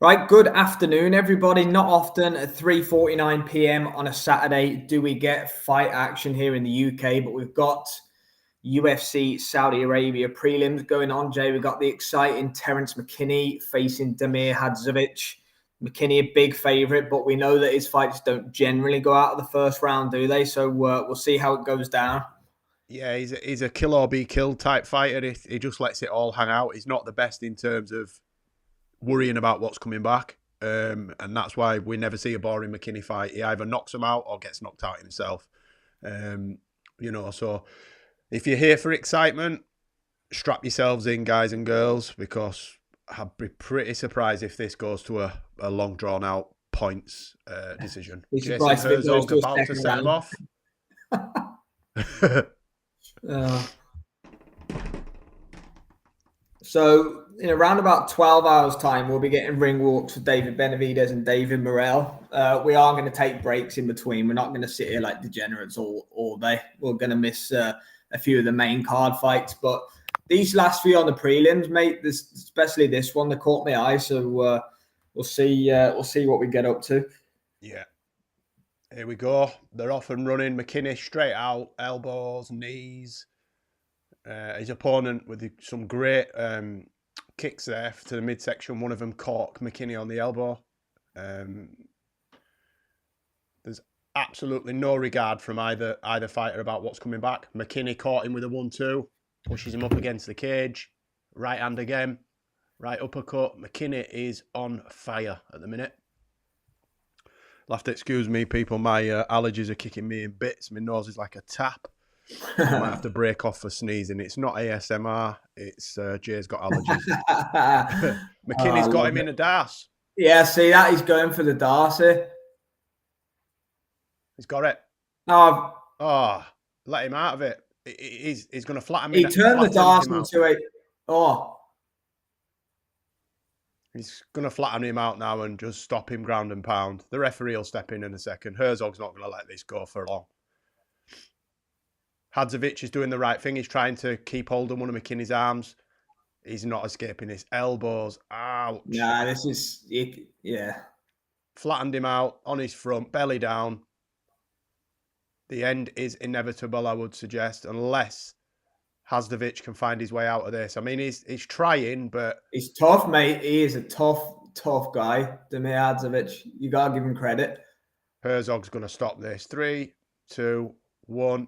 Right, good afternoon, everybody. Not often at 3:49 p.m. on a Saturday do we get fight action here in the UK, but we've got UFC Saudi Arabia prelims going on, Jay. We've got the exciting Terence McKinney facing Damir Hadzovic. McKinney, a big favourite, but we know that his fights don't generally go out of the first round, do they? So we'll see how it goes down. Yeah, he's a kill or be killed type fighter. He just lets it all hang out. He's not the best in terms of worrying about what's coming back. And that's why we never see a boring McKinney fight. He either knocks him out or gets knocked out himself. So if you're here for excitement, strap yourselves in, guys and girls, because I'd be pretty surprised if this goes to a long drawn out points decision. Jason Herzog about to set him off. So in around about 12 hours time, we'll be getting ring walks for David Benavidez and David Morrell. We are going to take breaks in between. We're not going to sit here like degenerates all day. We're going to miss a few of the main card fights, but these last few on the prelims, mate, especially this one, they caught my eye. So we'll see what we get up to. Yeah. Here we go. They're off and running. McKinney straight out, elbows, knees. His opponent with some great kicks there to the midsection. One of them caught McKinney on the elbow. There's absolutely no regard from either fighter about what's coming back. McKinney caught him with a 1-2, pushes him up against the cage. Right hand again, right uppercut. McKinney is on fire at the minute. You'll have to excuse me, people. My allergies are kicking me in bits. My nose is like a tap. I might have to break off for sneezing. It's not ASMR. It's Jay's got allergies. McKinney's got him in a DAS. Yeah, see that? He's going for the Darcy. He's got it. Oh, let him out of it. He's going to flatten him. He turned the Darcy into a... Oh. He's going to flatten him out now and just stop him ground and pound. The referee will step in a second. Herzog's not going to let this go for long. Hadzovic is doing the right thing. He's trying to keep hold of one of McKinney's arms. He's not escaping his elbows. Ouch. Nah, this is... Yeah. Flattened him out on his front, belly down. The end is inevitable, I would suggest, unless Hadzovic can find his way out of this. I mean, he's trying, but... He's tough, mate. He is a tough guy, Damir Hadzovic. You got to give him credit. Herzog's going to stop this. 3, 2, 1...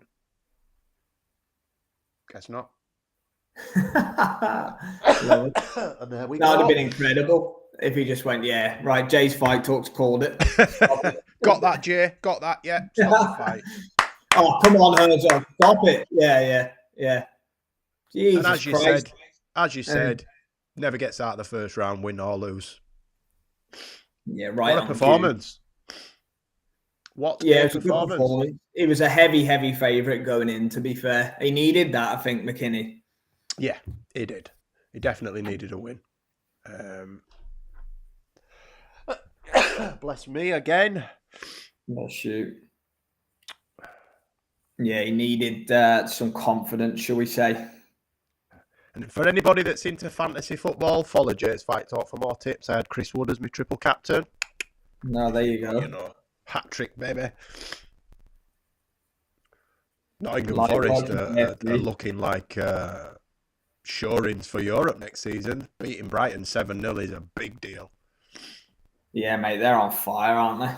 Guess not. And there we go. That would have been incredible if he just went, yeah, right, Jay's Fight Talks called it. Got that, Jay. Got that, yeah. Stop the fight. Oh, come on, Herzog. Stop it. Yeah. Jesus and Christ. As you said, never gets out of the first round, win or lose. Yeah, right. What a performance. What a performance. He was a heavy favourite going in, to be fair. He needed that, I think, McKinney. Yeah, he did. He definitely needed a win. Bless me again. Oh, shoot. Yeah, he needed some confidence, shall we say. And for anybody that's into fantasy football, follow Jay's Fight Talk for more tips. I had Chris Wood as my triple captain. No, there you go. You know, hat trick, baby. Nottingham Forest are looking like shorings for Europe next season. Beating Brighton 7-0 is a big deal. Yeah, mate, they're on fire, aren't they?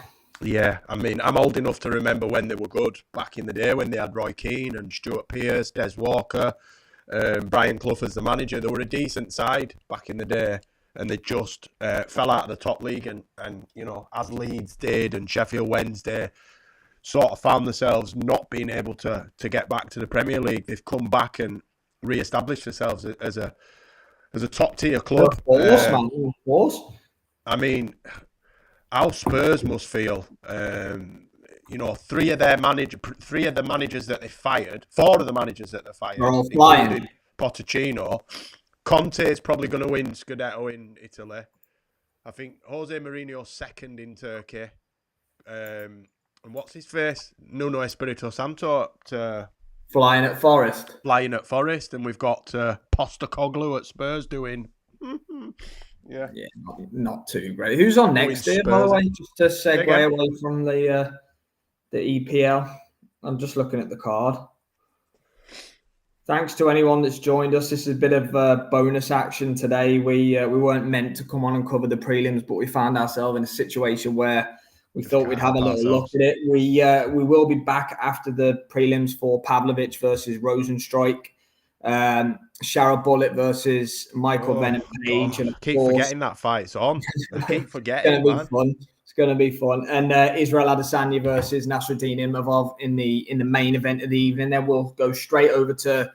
Yeah, I mean, I'm old enough to remember when they were good back in the day, when they had Roy Keane and Stuart Pearce, Des Walker, Brian Clough as the manager. They were a decent side back in the day, and they just fell out of the top league. And you know, as Leeds did and Sheffield Wednesday, sort of found themselves not being able to get back to the Premier League. They've come back and re-established themselves as a top tier club. I mean, how Spurs must feel. You know, four of the managers that they fired, including Pochettino. Conte is probably going to win Scudetto in Italy. I think Jose Mourinho's second in Turkey. And what's his face? Nuno Espirito Santo flying at Forest. And we've got Postecoglou at Spurs doing Yeah. Yeah, not too great. Who's on next here, by the way? Just to segue away from the EPL. I'm just looking at the card. Thanks to anyone that's joined us. This is a bit of bonus action today. We weren't meant to come on and cover the prelims, but we found ourselves in a situation where we thought we'd have a little look at it. We will be back after the prelims for Pavlovich versus Rosenstrike, Cheryl Bullitt versus Michael Venom Page, and of keep course, forgetting that fight's on. I keep forgetting, it's gonna be fun. It's going to be fun. And Israel Adesanya versus Nasruddin Imavov in the main event of the evening. Then we'll go straight over to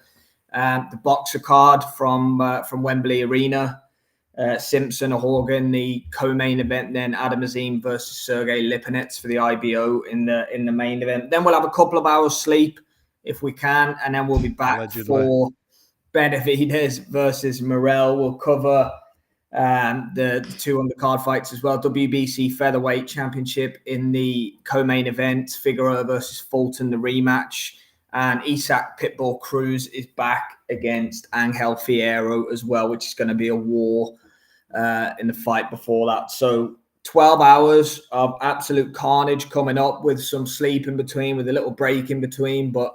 the boxer card from Wembley Arena. Simpson or Horgan, the co-main event. Then Adam Azim versus Sergey Lipinets for the IBO in the main event. Then we'll have a couple of hours sleep if we can, and then we'll be back for Benavidez versus Morel. We'll cover the two undercard fights as well. WBC Featherweight Championship in the co-main event. Figueroa versus Fulton, the rematch. And Isaac Pitbull Cruz is back against Angel Fierro as well, which is going to be a war in the fight before that. So 12 hours of absolute carnage coming up with some sleep in between, with a little break in between. But,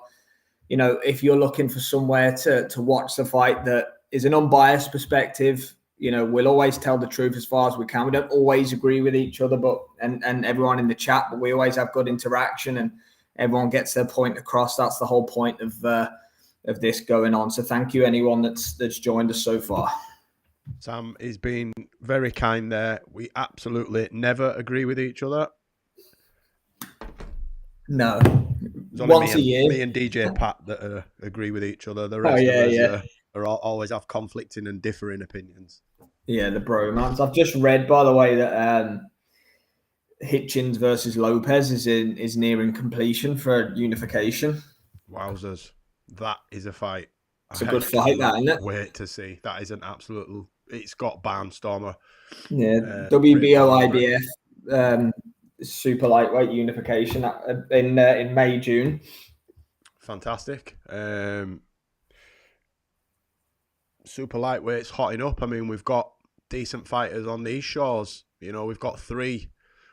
you know, if you're looking for somewhere to watch the fight that is an unbiased perspective, you know, we'll always tell the truth as far as we can. We don't always agree with each other, but and everyone in the chat, but we always have good interaction and everyone gets their point across. That's the whole point of this going on. So thank you anyone that's joined us so far. Sam is being very kind there. We absolutely never agree with each other. No. Once a year. Me and DJ Pat that agree with each other. The rest of us are always have conflicting and differing opinions. Yeah, the bromance. I've just read, by the way, that Hitchens versus Lopez is nearing completion for unification. Wowzers. That is a fight. It's a good fight, that, isn't it? Wait to see. That is an absolute... It's got barnstormer. Yeah, WBO IBF super lightweight unification in May, June. Fantastic. Super lightweight's hotting up. I mean, we've got decent fighters on these shores. You know, we've got three.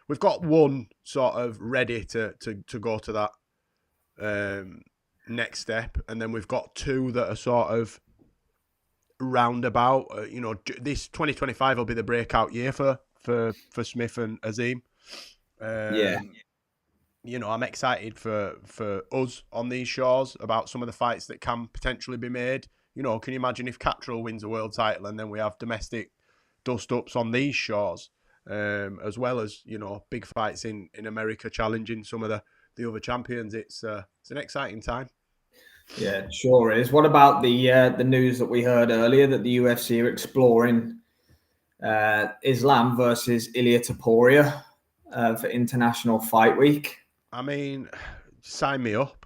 We've got one sort of ready to go to that next step, and then we've got two that are sort of roundabout. You know, this 2025 will be the breakout year for Smith and Azim. You know, I'm excited for us on these shores about some of the fights that can potentially be made. You know, can you imagine if Catrell wins a world title and then we have domestic dust-ups on these shores, as well as, you know, big fights in America challenging some of the other champions. It's an exciting time. Yeah, it sure is. What about the news that we heard earlier that the UFC are exploring Islam versus Ilia Topuria for International Fight Week? I mean, sign me up.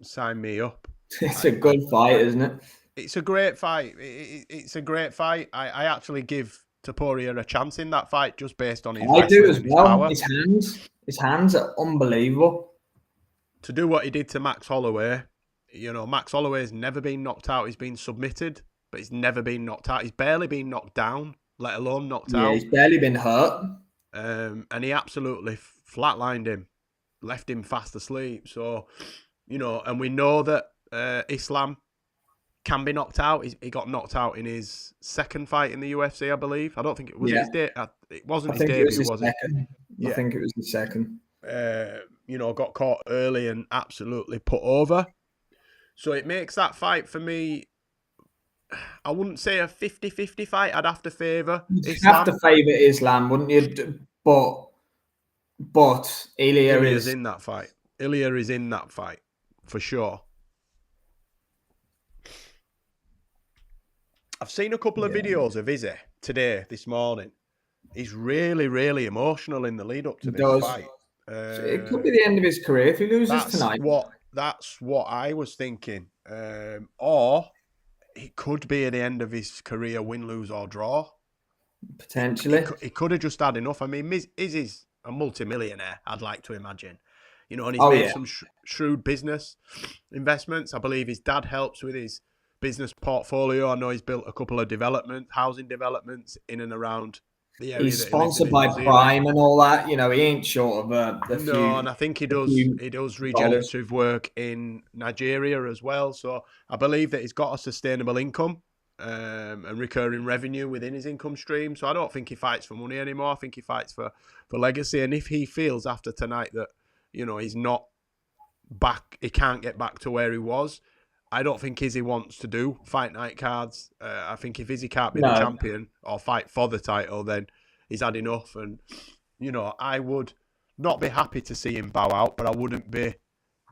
Sign me up. It's a good fight, isn't it? It's a great fight. It's a great fight. I actually give Topuria a chance in that fight just based on his wrestling and his power. His hands are unbelievable. To do what he did to Max Holloway, you know, Max Holloway's never been knocked out. He's been submitted, but he's never been knocked out. He's barely been knocked down, let alone knocked out. Yeah, he's barely been hurt. And he absolutely flatlined him, left him fast asleep. So, you know, and we know that Islam can be knocked out. He got knocked out in his second fight in the UFC, I believe. I don't think it was his debut. It wasn't his debut, was it? I think it was the second. You know, got caught early and absolutely put over. So it makes that fight for me, I wouldn't say a 50-50 fight. I'd have to favour Islam. You'd have to favour Islam, wouldn't you? But Ilia is in that fight. Ilia is in that fight, for sure. I've seen a couple of videos of Izzy this morning. He's really, really emotional in the lead up to this fight. It could be the end of his career if he loses tonight. That's what I was thinking. Or it could be the end of his career, win, lose, or draw. Potentially. He could have just had enough. I mean, Izzy's a multimillionaire, I'd like to imagine. You know, and he's made some shrewd business investments. I believe his dad helps with his business portfolio. I know he's built a couple of housing developments in and around the area He's that he lives in sponsored New by Zealand. Prime and all that. He ain't short of No, and I think he a does few dollars. regenerative work in Nigeria as well. So I believe that he's got a sustainable income and recurring revenue within his income stream. So I don't think he fights for money anymore. I think he fights for legacy. And if he feels after tonight that, he's not back, he can't get back to where he was, I don't think Izzy wants to do fight night cards. I think if Izzy can't be the No, champion or fight for the title, then he's had enough. And, I would not be happy to see him bow out, but I wouldn't be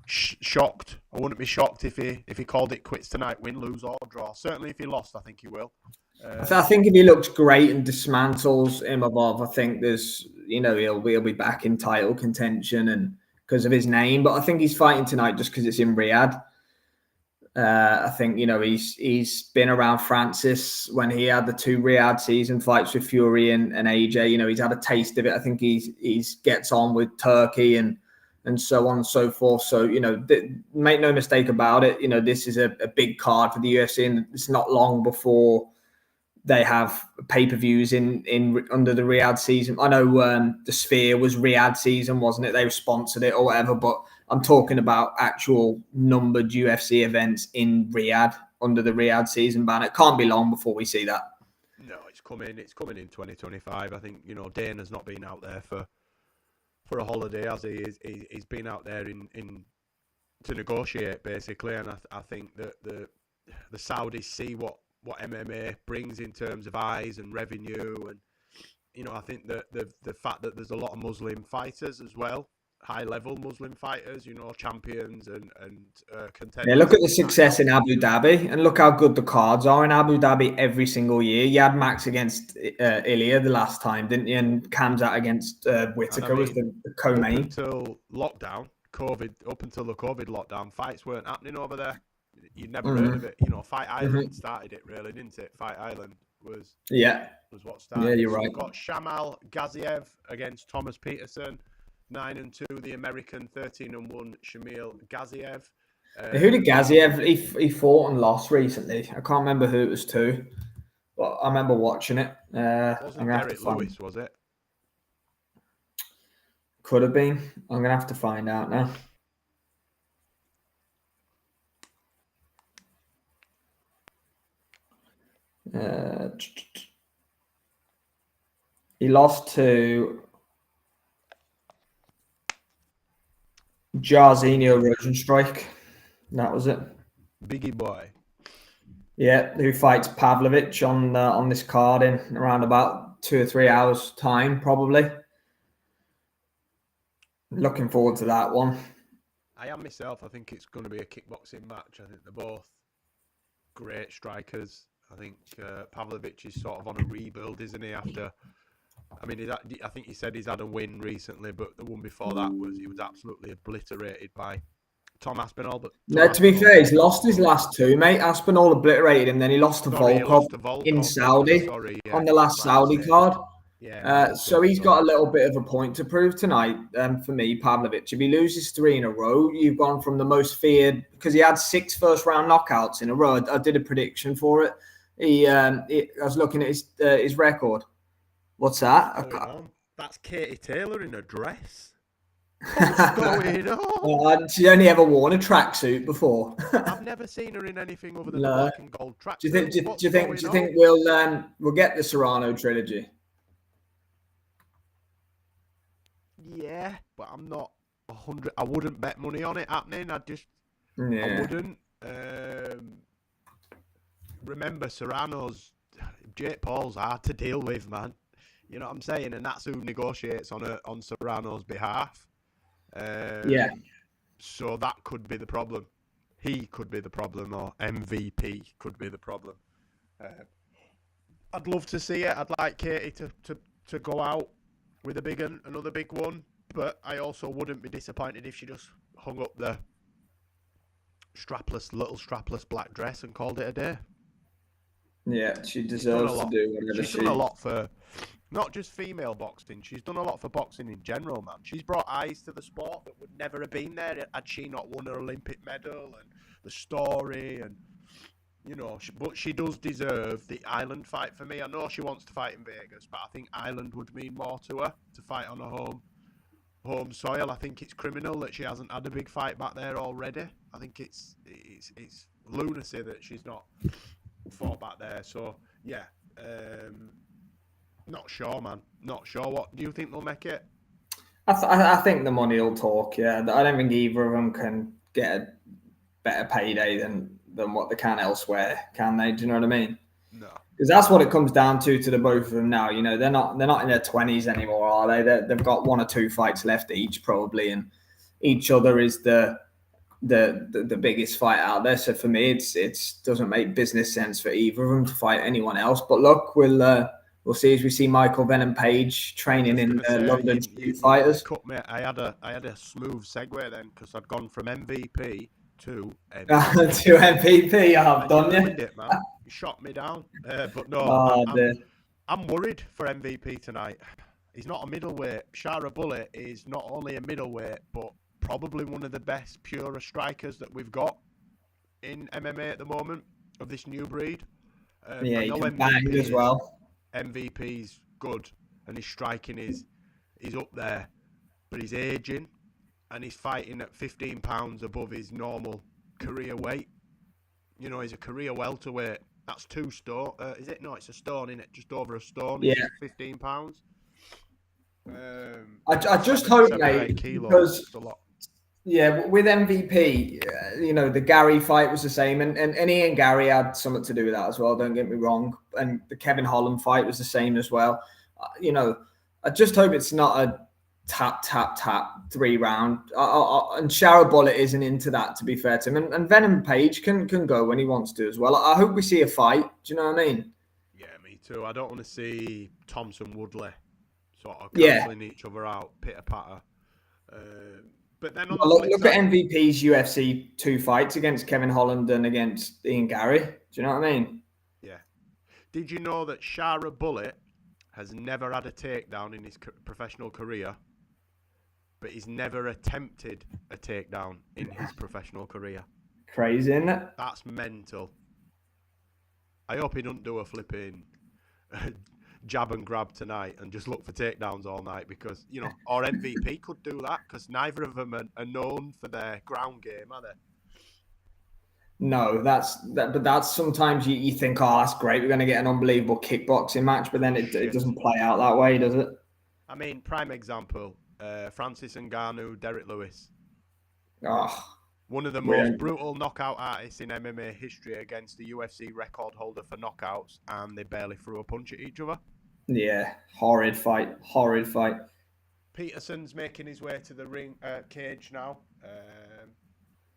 shocked. I wouldn't be shocked if he called it quits tonight, win, lose or draw. Certainly if he lost, I think he will. I think if he looks great and dismantles Imavov, I think there's, he'll be back in title contention and because of his name. But I think he's fighting tonight just because it's in Riyadh. I think he's been around Francis when he had the 2 Riyadh season fights with Fury and AJ. He's had a taste of it. I think he's gets on with Turkey and so on and so forth. So make no mistake about it. This is a big card for the UFC, and it's not long before they have pay-per-views in under the Riyadh season. I know the Sphere was Riyadh season, wasn't it? They sponsored it or whatever, but I'm talking about actual numbered UFC events in Riyadh under the Riyadh season ban. It can't be long before we see that. No, it's coming. It's coming in 2025. I think Dana's not been out there for a holiday, as he is. He's been out there in to negotiate basically, and I think that the Saudis see what MMA brings in terms of eyes and revenue, and I think that the fact that there's a lot of Muslim fighters as well, high level Muslim fighters, champions and contenders. Yeah, look at the success in Abu Dhabi, and look how good the cards are in Abu Dhabi every single year. You had Max against Ilya the last time, didn't you? And Khamzat against Whittaker was the co-main. Up until the COVID lockdown, fights weren't happening over there. You'd never heard of it. Fight Island started it, really, didn't it? Fight Island was what started. Yeah, you're right. right. We've got Shamal Gaziev against Thomas Peterson, 9-2. The American 13-1 Shamil Gaziev. Who did Gaziev? He fought and lost recently. I can't remember who it was to, but I remember watching it. Wasn't Derek Lewis, was it? Could have been. I'm gonna have to find out now. He lost to Jairzinho Rosenstrike. That was it. Biggie boy. Yeah, who fights Pavlovich on this card in around about 2 or 3 hours time, probably. Looking forward to that one. I am myself. I think it's going to be a kickboxing match. I think they're both great strikers. I think Pavlovich is sort of on a rebuild, isn't he? After, I think he said he's had a win recently, but the one before that he was absolutely obliterated by Tom Aspinall. But to be fair, he's lost his last 2, mate. Aspinall obliterated him, then he lost to Volkov in Saudi on the last Saudi card. Yeah. So he's got a little bit of a point to prove tonight. For me, Pavlovich, if he loses 3 in a row, you've gone from the most feared, because he had 6 first-round knockouts in a row. I did a prediction for it. I was looking at his record. What's that? That's Katie Taylor in a dress. What's going on? She's only ever worn a tracksuit before. I've never seen her in anything other than a black and gold tracksuit. Do you think we'll get the Serrano trilogy? Yeah, but I'm not 100. I wouldn't bet money on it happening. I wouldn't. Remember, Jake Paul's hard to deal with, man. You know what I'm saying? And that's who negotiates on Serrano's behalf. So that could be the problem. He could be the problem, or MVP could be the problem. I'd love to see it. I'd like Katie to go out with another big one, but I also wouldn't be disappointed if she just hung up the strapless black dress and called it a day. Yeah, she deserves to do whatever she's done a lot for not just female boxing. She's done a lot for boxing in general, man. She's brought eyes to the sport that would never have been there had she not won her Olympic medal, and the story, and but she does deserve the Ireland fight for me. I know she wants to fight in Vegas, but I think Ireland would mean more to her to fight on her home soil. I think it's criminal that she hasn't had a big fight back there already. I think it's lunacy that she's not fought back there. So yeah, not sure, man. Not sure. What do you think they'll make it? I think the money will talk. Yeah, I don't think either of them can get a better payday than what they can elsewhere, can they? Do you know what I mean? No, because that's what it comes down to the both of them now. They're not in their 20s anymore, are they? They've got 1 or 2 fights left each probably, and each other is the biggest fight out there. So for me, it doesn't make business sense for either of them to fight anyone else. But look, we'll see as we see Michael Venom Page training in London Street Fighters. Cut me. I had a smooth segue then because I'd gone from MVP to MVP. To MVP, I've done it, man. You shot me down. But no, I'm worried for MVP tonight. He's not a middleweight. Shara Bullet is not only a middleweight, but probably one of the best pure strikers that we've got in MMA at the moment of this new breed. He can bang as well. MVP's good, and his striking is up there, but he's aging, and he's fighting at 15 pounds above his normal career weight. He's a career welterweight. That's 2 stone. Is it? No, it's a stone, isn't it? Just over a stone. Yeah. 15 pounds. I just hope, mate, because with MVP, the Gary fight was the same, and Ian Gary had something to do with that as well. Don't get me wrong, and the Kevin Holland fight was the same as well. I just hope it's not a tap 3 round. And Shara Bullet isn't into that, to be fair to him, and Venom Page can go when he wants to as well. I hope we see a fight. Do you know what I mean? Yeah, me too. I don't want to see Thompson Woodley sort of cancelling each other out, pitter patter. But then look at MVP's UFC 2 fights against Kevin Holland and against Ian Gary. Do you know what I mean? Yeah. Did you know that Shara Bullet has never had a takedown in his professional career, but he's never attempted a takedown in his professional career? Crazy, isn't it? That's mental. I hope he don't do a flipping jab and grab tonight and just look for takedowns all night, because or MVP could do that, because neither of them are known for their ground game, are they? No, but that's sometimes you think, oh, that's great, we're going to get an unbelievable kickboxing match, but then it doesn't play out that way, does it? I mean, prime example, Francis Ngannou, Derek Lewis. Oh, one of the most brutal knockout artists in MMA history against the UFC record holder for knockouts, and they barely threw a punch at each other. Yeah, horrid fight. Peterson's making his way to the ring cage now.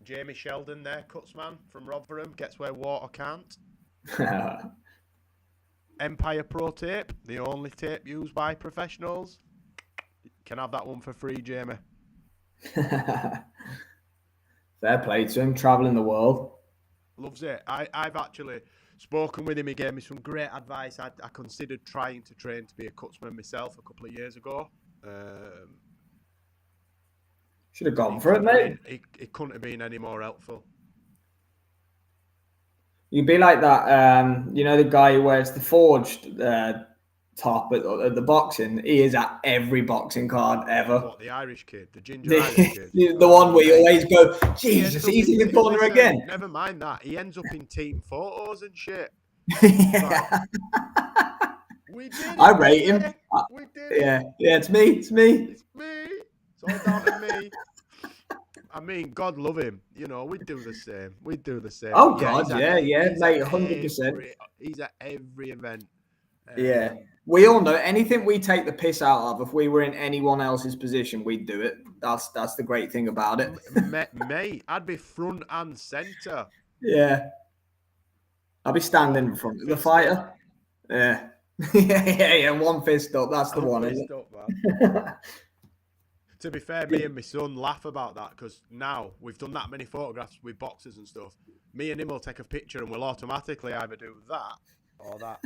Jamie Sheldon there, Cutsman from Rotherham, gets where water can't. Empire Pro tape, the only tape used by professionals. Can have that one for free, Jamie. Fair play to him, travelling the world. Loves it. I've actually spoken with him. He gave me some great advice. I considered trying to train to be a Cutsman myself a couple of years ago. Should have gone for it, mate. It couldn't have been any more helpful. You'd be like that, the guy who wears the forged top at the boxing. He is at every boxing card ever. What, the Irish kid? The ginger Irish kid? The one where you always go, Jesus, he's in the corner again. Never mind that. He ends up in team photos and shit. Yeah. We did it. I rate him. We did it. Yeah, it's me. It's me. It's all down to me. I mean, God love him. We'd do the same. Oh, God, yeah, mate, 100%. He's at every event. Yeah. We all know anything we take the piss out of, if we were in anyone else's position, we'd do it. That's the great thing about it. Mate, I'd be front and centre. Yeah. I'd be standing in front of the fighter. Yeah. yeah, one fist up. That's the one, isn't it? Man. To be fair, me and my son laugh about that, because now we've done that many photographs with boxers and stuff. Me and him will take a picture and we'll automatically either do that or that.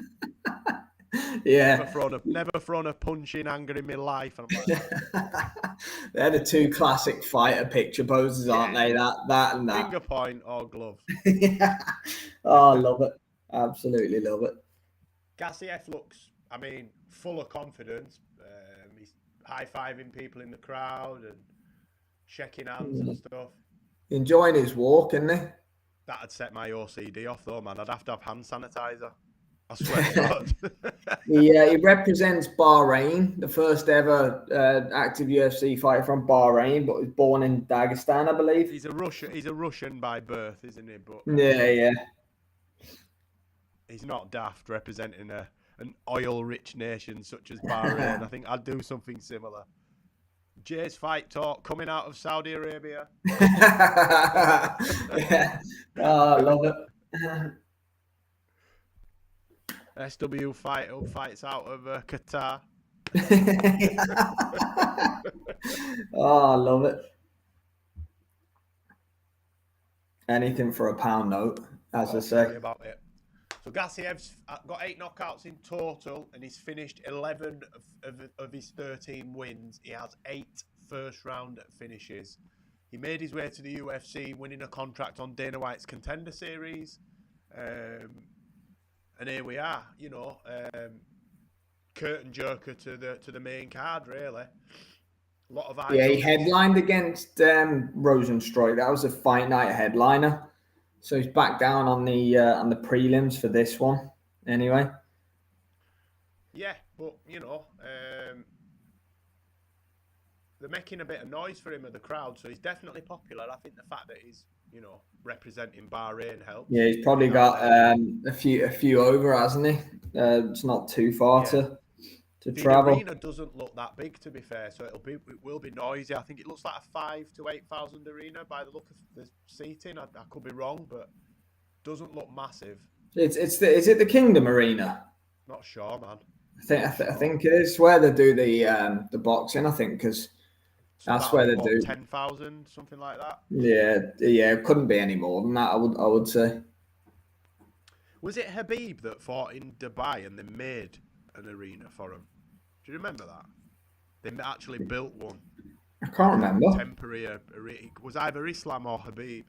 Yeah. Never thrown a punch in anger in my life. And I'm like, they're the 2 classic fighter picture poses, aren't they? That and that. Finger point or glove. Yeah. Oh, I love it. Absolutely love it. Gassiev looks, I mean, full of confidence. He's high-fiving people in the crowd and shaking hands and stuff. Enjoying his walk, isn't he? That'd set my OCD off though, man. I'd have to have hand sanitizer. I swear to God. He represents Bahrain, the first ever active UFC fighter from Bahrain, but was born in Dagestan, I believe. He's a Russian by birth, isn't he? But Yeah. he's not daft representing an oil-rich nation such as Bahrain. I think I'd do something similar. Jay's Fight Talk coming out of Saudi Arabia. Yeah. Oh, I love it. SW Fight Hub fights out of Qatar. Oh, I love it. Anything for a pound note, as I say. Tell me about it. So Gassiev's got 8 knockouts in total, and he's finished 11 of his 13 wins. He has 8 first-round finishes. He made his way to the UFC, winning a contract on Dana White's Contender Series. And here we are, curtain jerker to the main card, really. A lot of eyes. Yeah, he headlined against Rosenstruik. That was a fight night headliner. So he's back down on the prelims for this one. Anyway. Yeah, but they're making a bit of noise for him at the crowd, so he's definitely popular. I think the fact that he's representing Bahrain helps. Yeah, he's probably got a few over, hasn't he? It's not too far to travel. The arena doesn't look that big, to be fair, so it will be noisy. I think it looks like a 5,000 to 8,000 arena by the look of the seating. I could be wrong, but doesn't look massive. Is it the Kingdom Arena? Not sure, man. I think it is where they do the boxing. I think because that's where they do 10,000, something like that. Yeah. It couldn't be any more than that. I would say. Was it Habib that fought in Dubai and they made an arena for him? Do you remember that? They actually built one. I can't remember. Temporary arena. It was either Islam or Habib.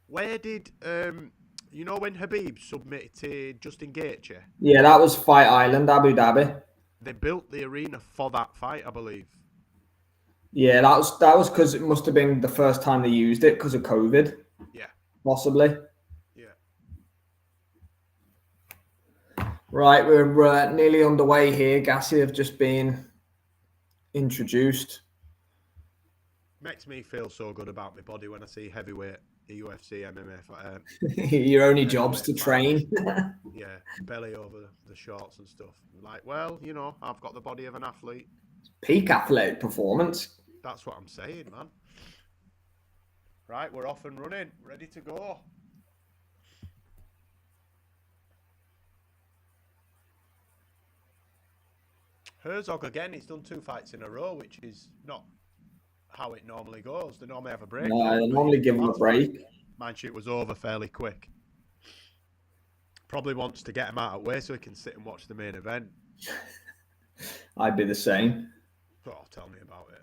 Where did when Habib submitted Justin Gaethje? Yeah, that was Fight Island, Abu Dhabi. They built the arena for that fight, I believe. Yeah, that was because it must have been the first time they used it because of COVID. Yeah. Possibly. Yeah. Right, we're nearly underway here. Gassy have just been introduced. Makes me feel so good about my body when I see heavyweight UFC MMA. Your only job's to train. Yeah, belly over the shorts and stuff. Like, well, I've got the body of an athlete. Peak athletic performance. That's what I'm saying, man. Right, we're off and running, ready to go. Herzog again, he's done 2 fights in a row, which is not how it normally goes. They normally have a break. No, they normally give him a break. Mind you, it was over fairly quick. Probably wants to get him out of the way so he can sit and watch the main event. I'd be the same. Oh, tell me about it.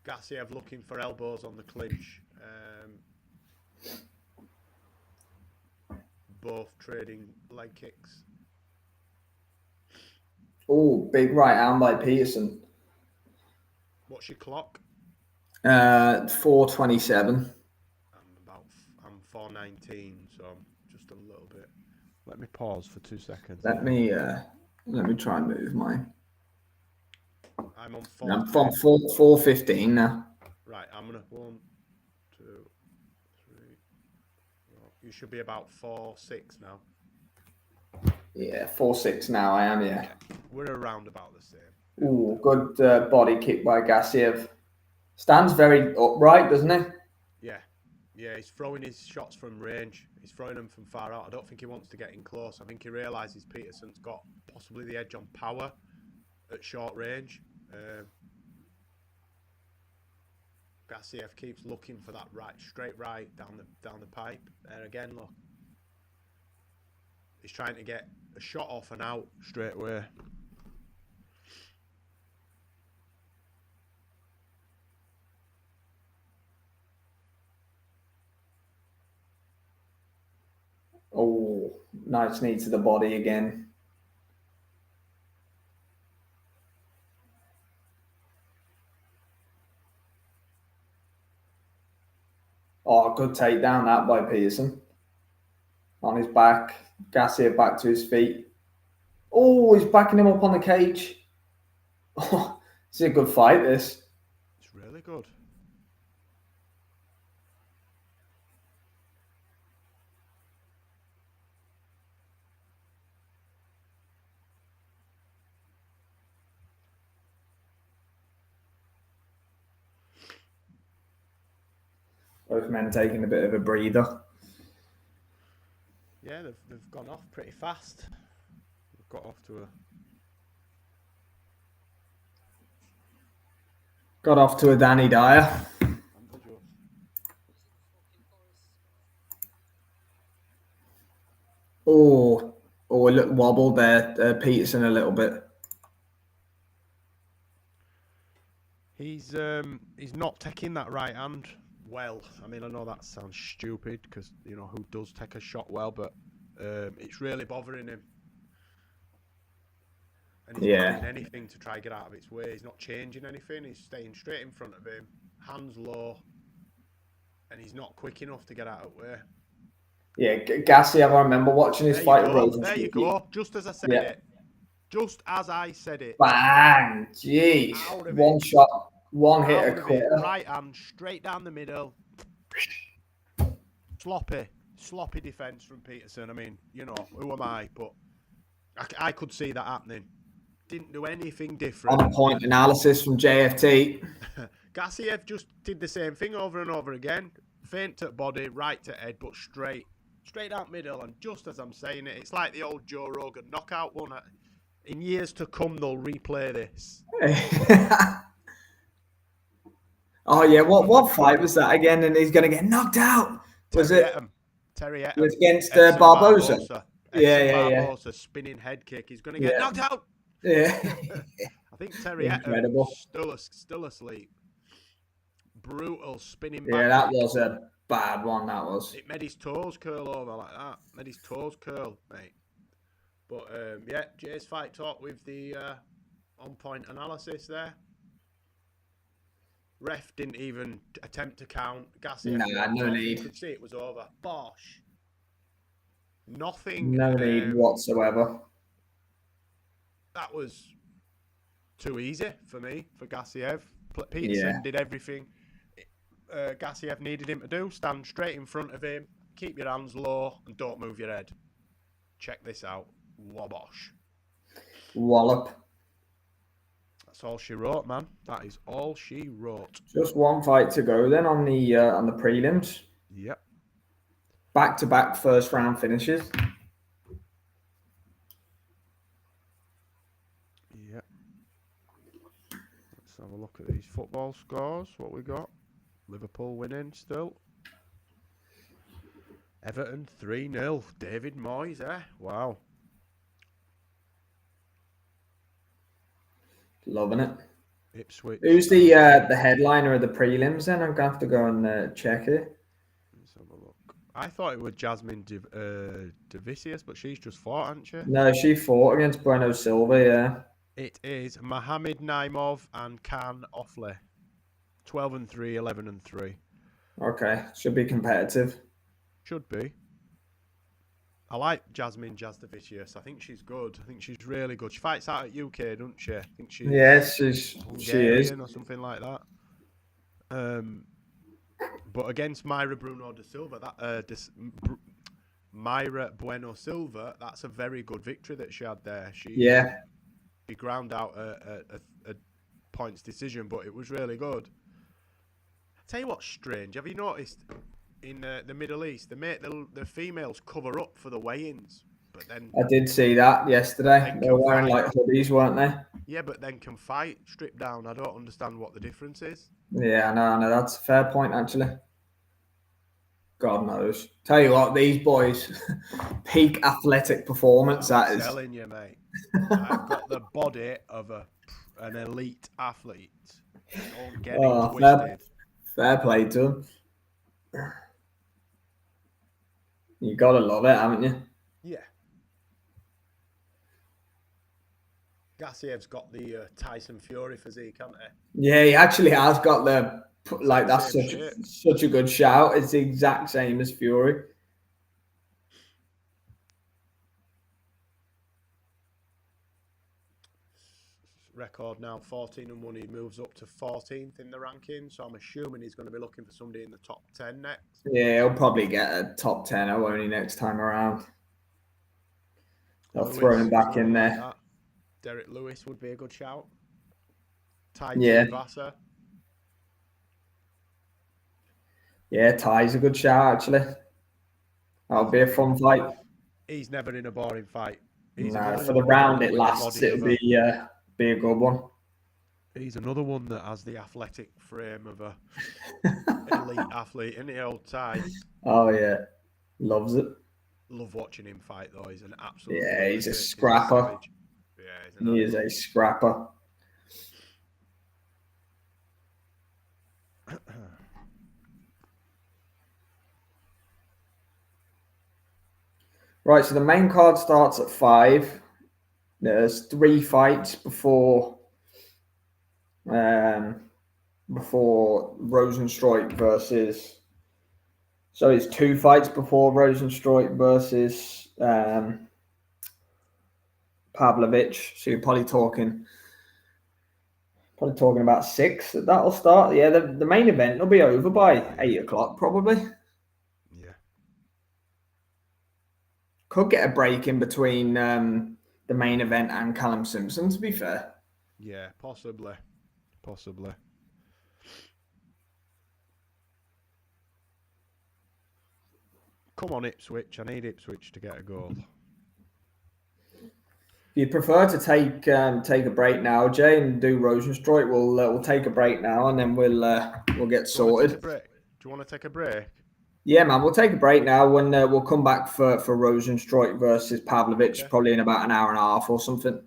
Gassiev looking for elbows on the clinch. Both trading leg kicks. Oh, big right hand by Peterson. What's your clock? 4:27. I'm 4:19, so I'm just a little bit. Let me pause for 2 seconds. Let me try and move mine. I'm on 4. I'm from 4:15 now. Right, I'm gonna 1, 2, 3. You should be about 4:6 now. Yeah, 4:6 now. I am. Yeah. We're around about the same. Ooh, good body kick by Gassiev. Stands very upright, doesn't he? Yeah, he's throwing his shots from range. He's throwing them from far out. I don't think he wants to get in close. I think he realises Peterson's got possibly the edge on power at short range. Gassiev keeps looking for that straight right down the pipe. There again, look. He's trying to get a shot off and out straight away. Nice knee to the body again. Oh, good takedown that by Peterson. On his back. Gassiev back to his feet. Oh, he's backing him up on the cage. Oh, this is a good fight, this. It's really good. Both men taking a bit of a breather. Yeah, they've gone off pretty fast. They've got off to a Danny Dyer. Oh, look, wobbled there, Peterson a little bit. He's not taking that right hand well. I mean, I know that sounds stupid because, you know, who does take a shot well, but it's really bothering him. And he's not doing anything to try and get out of its way. He's not changing anything. He's staying straight in front of him, hands low, and he's not quick enough to get out of the way. Yeah, Gassiev, I remember watching his fight with Rosen. There you go. Just as I said it. Just as I said it. Bang! Jeez. One shot, one hit a quarter. Right hand, straight down the middle. Sloppy defense from Peterson. I mean, you know, who am I? But I could see that happening. Didn't do anything different. On point analysis from JFT. Gassiev just did the same thing over and over again. Feint at body, right to head, but straight out middle. And just as I'm saying it, it's like the old Joe Rogan knockout one. In years to come, they'll replay this. Oh yeah, what fight was that again? And he's going to get knocked out. Was it Terry Etam? It was against Barbosa. Yeah. Barbosa spinning head kick. He's going to get knocked out. Yeah. I think Terry Etam still asleep. Brutal spinning back. Yeah, that was a bad one. That was. It made his toes curl over like that. Made his toes curl, mate. But yeah, Jay's fight talk with the on-point analysis there. Ref didn't even attempt to count. Gassiev. No need. You could see it was over. Bosh. Nothing. No need whatsoever. That was too easy for me, for Gassiev. Peterson did everything Gassiev needed him to do. Stand straight in front of him, keep your hands low, and don't move your head. Check this out. Wabosh. Wallop. That's all she wrote, man. That is all she wrote. Just one fight to go then on the prelims. Yep. Back-to-back first round finishes. Yep. Let's have a look at these football scores. What we got? Liverpool winning still. Everton 3-0. David Moyes, Wow. Loving it. Ipswich. Who's the headliner of the prelims then? I'm going to have to go and check it. Let's have a look. I thought it was Jasmine Davicius, but she's just fought, hasn't she? No, she fought against Bueno Silva, yeah. It is Mohamed Naimov and Khan Offley. 12-3, 11-3. Okay, should be competitive. Should be. I like Jasmine Jasdavicius. I think she's good. I think she's really good. She fights out at UK, doesn't she? I think she's she is. Or something like that. But against Myra Bruno da Silva, Myra Bueno Silva, that's a very good victory that she had there. She ground out a points decision, but it was really good. Tell you what's strange. Have you noticed in the Middle East, the females cover up for the weigh-ins, but then I did see that yesterday. They were wearing like hoodies, weren't they? Yeah, but then can fight stripped down. I don't understand what the difference is. Yeah, no, that's a fair point actually. God knows. Tell you what, these boys, peak athletic performance. I'm telling you, mate. I've got the body of an elite athlete. Don't get it twisted. Fair play to him. You gotta love it, haven't you? Yeah, Gassiev's got the Tyson Fury physique, hasn't Yeah, he actually has got that's same such shape. such a good shout. It's the exact same as Fury. Record now 14-1. He moves up to 14th in the ranking, so I'm assuming he's going to be looking for somebody in the top 10 next. Yeah, he'll probably get a top 10, won't he, next time around? They'll throw him back in there. Like Derek Lewis would be a good shout. Ty Yeah. Vassar. Yeah, Ty's a good shout, actually. That'll be a fun fight. He's never in a boring fight. No, for the round it lasts, it'll be a good one. He's another one that has the athletic frame of a elite athlete, isn't he, old Ty? Oh, yeah. Loves it. Love watching him fight, though. He's an absolute... Yeah, he's a scrapper. He is a scrapper. Right, so the main card starts at 5. There's 3 fights before Rosenstruik versus. So it's 2 fights before Rosenstruik versus Pavlovich. So you're probably talking about 6 that'll start. Yeah, the main event will be over by 8 o'clock probably. Yeah. Could get a break in between the main event and Callum Simpson, to be fair. Yeah, possibly. Come on, Ipswich. I need Ipswich to get a goal. If you prefer to take a break now, Jay, and do Rosenstruik, we'll take a break now, and then we'll get sorted. Do you want to take a break? Yeah, man, we'll take a break now. When we'll come back for Rosenstruik versus Pavlovich, probably in about an hour and a half or something.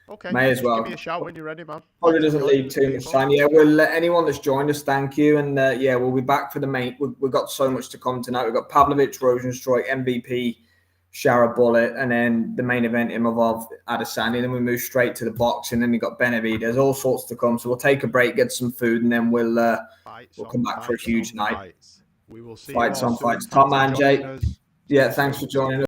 Okay. May as well. Give me a shout when you're ready, man. Probably doesn't leave too much time. Yeah, we'll anyone that's joined us, thank you. And yeah, we'll be back for the main. We've got so much to come tonight. We've got Pavlovich, Rosenstruik, MVP, Shara Bullet, and then the main event, Imavov, Adesanya. Then we move straight to the boxing. Then we got Benavidez. There's all sorts to come. So we'll take a break, get some food, and then we'll come back for a huge night. We will see fights on fights. Tom and Jay. Yeah, thanks for joining us.